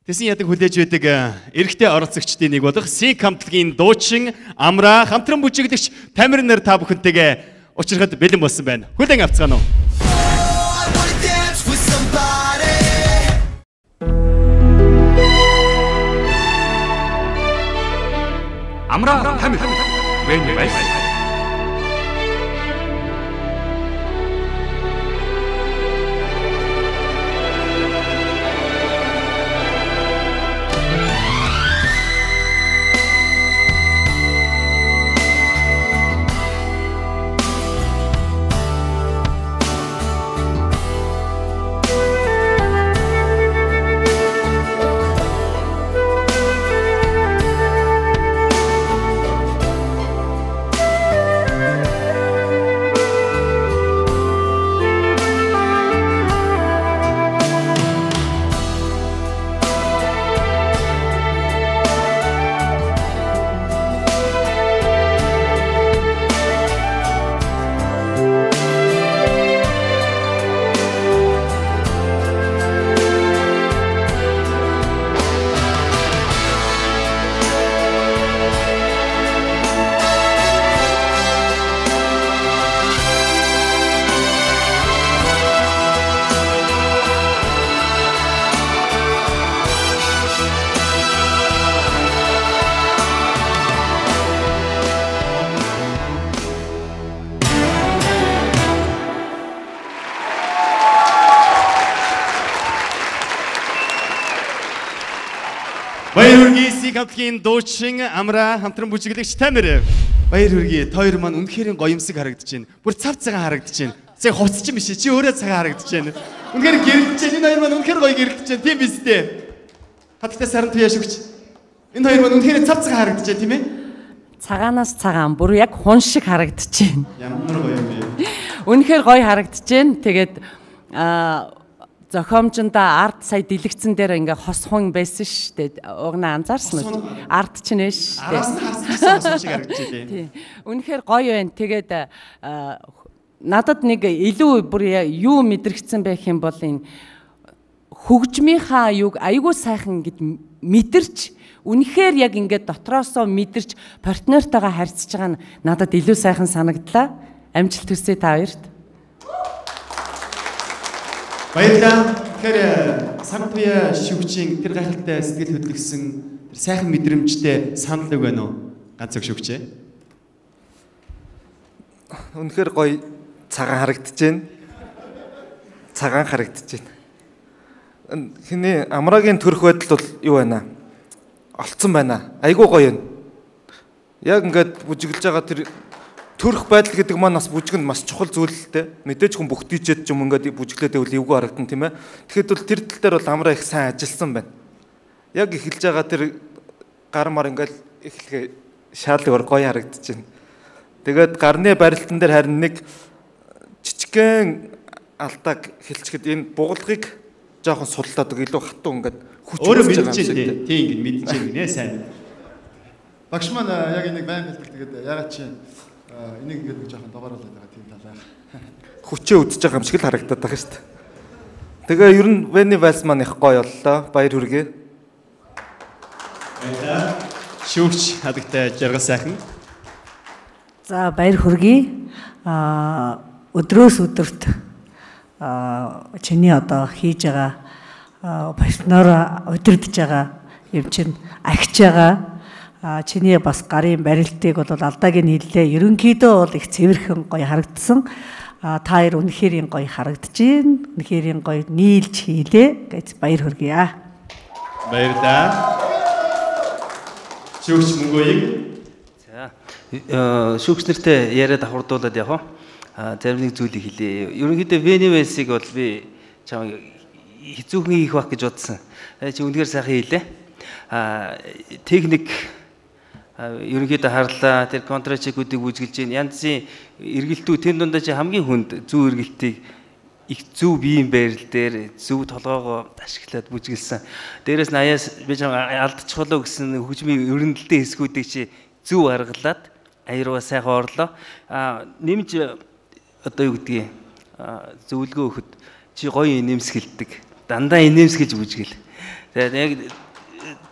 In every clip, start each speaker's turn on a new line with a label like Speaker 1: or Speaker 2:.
Speaker 1: Тэсэн ядаг хүлээж байдаг эрэгтэй оролцогчдын нэг болох Синк хамтлагийн дуучин Амра хамтран бүжиглэгч Тамир нар та бүхэнтэйгээ учрахад бэлэн болсон байна. Хүлээн авцгаана уу?
Speaker 2: Амра Тамир When you
Speaker 1: Баяр хүргэе Синк хамтлагийн дуучин Амра хамтран бүжиглэгч Тамир. Баяр хүргэе. Та хоёр маань үнэхээр гоёмсог харагдаж байна. Бүр цав цагаан харагдаж байна. Сая хувцчин биш чи өөрөө цагаан харагдаж байна. Үнэхээр гэрэлдэж байна. Энэ хоёр маань үнэхээр гоё гэрэлдэж байна. Тийм биз дээ. Хатагтай саран туяа шүгч. Энэ хоёр маань үнэхээр цав цагаан харагдаж байна тийм ээ?
Speaker 3: Цагаанаас цагаан бүр яг хүн шиг харагдаж байна.
Speaker 1: Ямар гоё юм бэ?
Speaker 3: Үнэхээр гоё харагдаж байна. Тэгээд зохиомжонда арт сая дэлгэцэн дээр ингээ хос хүн байсан шүү дээ. Угнаа анзаарсан уу? Арт ч нэ шүү дээ.
Speaker 1: Араас нь харсан шиг харагдаж байна.
Speaker 3: Тийм. Үнэхээр гоё байна. Тэгээд надад нэг илүү бүр юу мэдрэгдсэн байх юм бол энэ хөгжмийнхаа юг айгүй сайхан ингэж мэдэрч үнэхээр яг ингээд дотроосоо мэдэрч партнертайгаа харьцаж байгаа нь надад илүү сайхан санагдлаа. Амжилт хүсье та хоёрт.
Speaker 1: Баярлалаа. Тэгэхээр самтуя шүгчийн тэр гайхалтай сэтгэл хөдлөсөн тэр сайхан мэдрэмжтэй санал үг байна уу? Ганц үг шүгчээ.
Speaker 4: Үнэхээр гоё цагаан харагдаж байна. Цагаан харагдаж байна. Хиний Амрагийн төрх байдал бол юу байна? Олцсон байна. Айгуу гоё юм. Яг ингээд бүжиглж байгаа тэр төрх байдал гэдэг маань бас бүжгэнд маш чухал зүйл л дээ. Мэдээж хүн бүх дижэд ч юм ингээд бүжиглээд байвал эвгүй харагдан тийм ээ. Тэгэхэд бол тэр тал дээр бол Амраа их сайн ажилласан байна. Яг эхэлж байгаа тэр гар мар ингээд эхлэхээ шаалгаар гоё харагдаж байна. Тэгээд гарны барилтан дээр харин нэг жижигхэн алдааг хэлчихэд энэ бугалгыг жоохон суллаад илүү хатуу ингээд хүч
Speaker 1: өөрөө мэдж дээ. Тийм ингэ мэдж байна нэ сайн.
Speaker 5: Багш маань яг энийг байн хэлдэг. Тэгээд ягаад чи энийг ингээд нэг жоохон доогооруулаад байгаа тийм талаа.
Speaker 4: Хүчээ үдчихэж байгаа юм шиг л харагдаад байгаа шүү дээ. Тэгээ ер нь Вэни Вальс маань их гоё боллоо. Баяр хүргэе.
Speaker 1: Баярлалаа. Шүгч хадагтай жаргал сайхан.
Speaker 6: За баяр хүргэе. Өдрөөс өдөрт чиний одоо хийж байгаа партнер удирдах байгаа юм чинь агч байгаа. Чиний бас гарын барилтыг бол алдааг нь хэллээ. Ерөнхийдөө бол их цэвэрхэн гоё харагдсан. Та хоёр үнэхээр гоё харагдаж байна. Үнэхээр гоё нийлж хийлээ гэж баяр хүргэе.
Speaker 1: Баярлалаа. Шүгч мөнгөийг.
Speaker 7: За шүгч нартай яриад давхардуулаад явах. Зарим нэг зүйлийг хэлье. Ерөнхийдөө Вэни Вэлсийг бол би чам хэцүүхэн хийх байх гэж бодсон. Чи үнэхээр сайхан хийлээ. Техник ерөнхийдөө харлаа. Тэр контрачекүүдийг бүжгэлж гин янзын эргэлтүүд тэн дундаа чи хамгийн хүнд зүү эргэлтийг их зөв биеийн байрал дээр зөв толгоогоо ашиглаад бүжгэлсэн. Дээрээс нь аяас би чам алдчихлоо гэсэн хөгжмийн өрнөлттэй хэсгүүдийг чи зөв аргалаад аяараа сайхан орлоо. Нэмж одоо юу гэдгийг зөвлөгөө өгөхөд чи гоё инээмсгэлдэг. Дандаа инээмсгэж бүжгэл. Тэгээд яг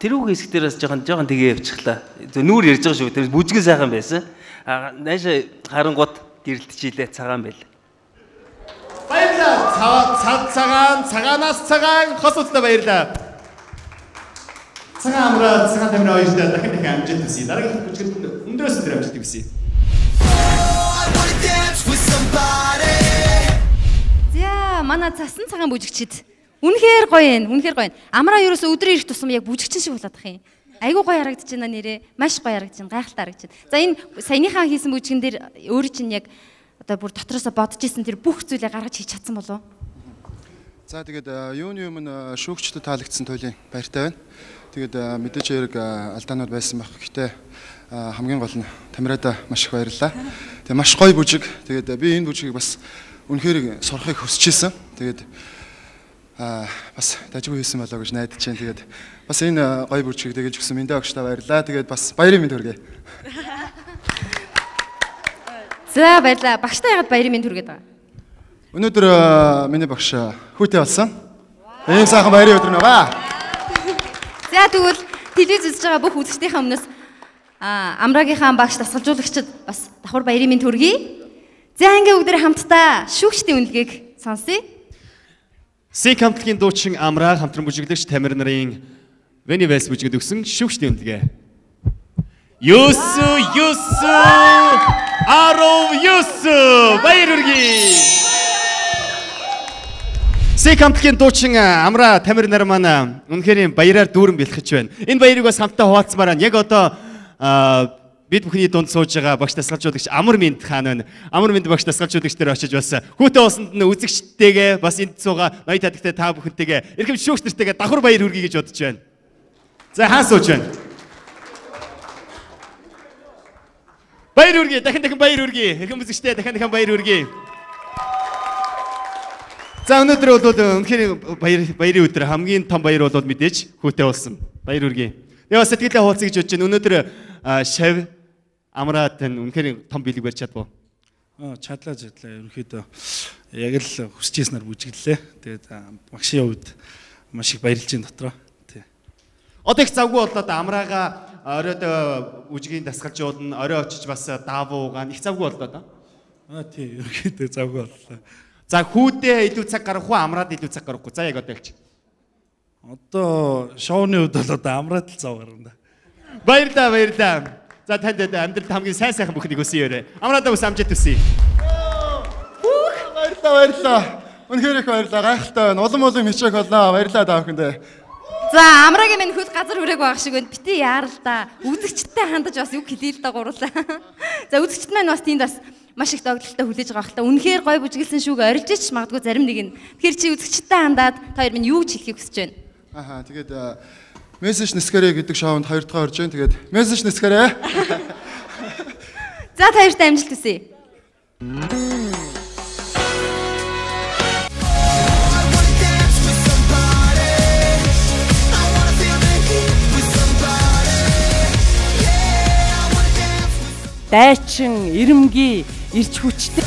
Speaker 7: тэрүүг хэсэг дээр бас жоохон тэгээ явчихлаа. Нүүр ярьж байгаа шүү. Тэр бүжгэн сайхан байсан. Нааша харангууд гэрэлтчихилээ цагаан байл.
Speaker 1: Баярлалаа. Цагаанаас цагаан хос утла баярлалаа. Цагаан амраа цагаан тамираа хоёртаа дахин амжилт хүсье. Дараагийн бүжгэд өндрөөс өндөр амжилт хүсье.
Speaker 8: За манай цасан цагаан бүжигчид үнэхээр гоё юм. Үнэхээр гоё. Амраа ерөөсөө өдрөө ирэх тусам яг бүжигчин шиг болоод ах юм. Айгуу гоё харагдаж байна нэрээ. Маш гоё харагдаж байна. Гайхалтай харагдаж байна. За энэ саяныхаа хийсэн бүжгэн дээр өөр чинь яг одоо бүр дотроосоо бодож исэн тэр бүх зүйлээ гаргаж хийж чадсан болов.
Speaker 5: За тэгээд юуны өмнө шүүгчдэд таалагдсан туйлын баяртай байна. Тэгээд мэдээж хэрэг алдаанууд байсан байх. Гэхдээ хамгийн гол нь Тамирада маш их баярлалаа. Тэгээд маш гоё бүжиг. Тэгээд би энэ бүжгийг бас үнэхээр сурахыг хүсэж исэн. Тэгээд бас дажгүй хийсэн болоо гэж найдаж байна. Тэгээд бас энэ гоё бүжгийг тэгэлж өгсөн Миндэ огштой баярлалаа. Тэгээд бас баярын мэнд хүргэе.
Speaker 8: За баярлалаа. Багштай ягаад баярын мэнд хүргээд байгаа?
Speaker 5: Өнөөдөр миний багш хүүтэй болсон. Ийм сайхан баярын өдөр нэгаа.
Speaker 8: За тэгвэл телевиз үзэж байгаа бүх үзэгчдийнхээ өмнөөс Амрагийнхаа багш дасгалжуулагчид бас давхар баярын мэнд хүргэе. За ингээ бүгд хамтдаа шүүгчдийн үнэлгээг сонсъё.
Speaker 1: Сик хамтлагийн дуучин Амраа хамтран бүжиглэгч Тамир нарын Вени Вэс бүжгэд өгсөн шүүгчдийн үнэлгээ. Юсу Аров Юсу баяр хүргэе. Сик хамтлагийн дуучин Амраа Тамир нар маань үнэхээр баяраар дүүрэн бэлтгэж байна. Энэ баярыг бас хамтдаа хуваалцмаар байна. Яг одоо бид бүхний дунд сууж байгаа багш дасгалжуулагч Амар Минд хаан байна. Амар Минд багш дасгалжуулагч дээр очиж бас хүүтэй усанд нь үзэгчтэйгээ бас энд суугаа ноён тадагтай та бүхэнтэйгээ эрхэм шүүгч нартайгээ давхар баяр хүргэе гэж бодож байна. За хаан сууж байна. Баяр хүргэе. Дахин баяр хүргэе. Эрхэм үзэгчтэй дахин баяр хүргэе. За өнөөдөр бол үнэхээр баярын өдөр хамгийн том баяр бол мэдээж хүүтэй болсон. Баяр хүргэе. Я бас сэтгэлээ хуваалцъя гэж бодож байна. Өнөөдөр шав Амраад үнэхээр том бэлэг барьж чадваа.
Speaker 9: Чадлаа. Ерөнхийдөө яг л хүсэж ирснээр бүжиглээ. Тэгээд багшийн хувьд маш их баярлж байна дотроо. Тий.
Speaker 1: Одоо их завгүй болоод Амраага оройд бүжгийн дасгалжуулна, орой очиж бас даавуугаан их завгүй болоод.
Speaker 9: Тий, ерөнхийдөө завгүй боллоо.
Speaker 1: За хүүдээ илүү цаг гаргах уу, Амраад илүү цаг гаргахгүй. За яг одоо ялч.
Speaker 9: Одоо шоуны хувьд бол одоо Амраад л зав гарна.
Speaker 1: Баярлалаа. За танд амьдралд хамгийн сайхан бүхнийг хүсье өрөө. Амраадаа ус амжилт хүсье.
Speaker 5: Баярлалаа. Үнэхээр их баярлалаа. Гайхалтай байна. Улам хичээх боллоо. Баярлалаа та бүхэндээ.
Speaker 8: За Амрагийн минь хөл газар хүрээг байх шиг байна. Бити яарал да. Үзэгчдтэй хандаж бас үг хэлээ л да гурлаа. За үзэгчд маань бас тийнд бас маш их догдолтой хүлээж байгаа хэл та. Үнэхээр гой бүжиглсэн шүүг орилж ич магадгүй зарим нэг нь. Тэгэхээр чи үзэгчдтэй хандаад та хоёр минь юу ч хэлхийг хүсэж байна.
Speaker 5: Тэгээд мессеж нэскэрэ гэдэг шоунд 2 дахь орж байна. Тэгээд мессеж нэскэрэ.
Speaker 8: За та хоёртай амжилт хүсье.
Speaker 3: Дайчин, ирэмгий, ирч хүчтэй.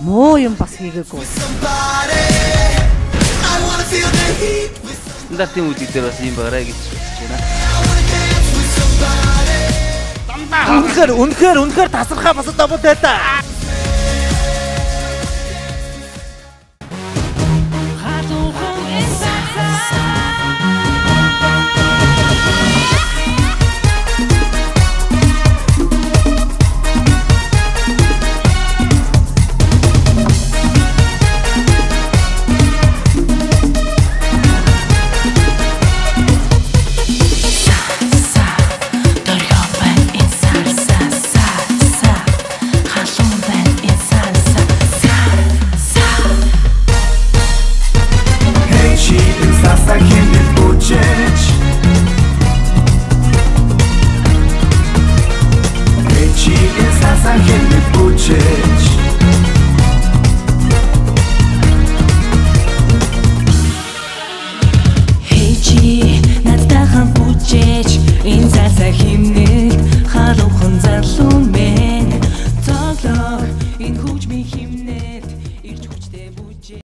Speaker 3: Муу юм бас хийгээгүй.
Speaker 7: Стандартын үйл дээр бас юм байгаарай гэж бодож байна.
Speaker 4: Үнэхээр тасархаа бас давуу тайта.
Speaker 10: химнэлт халуухан зарлуун мэн тоглох энэ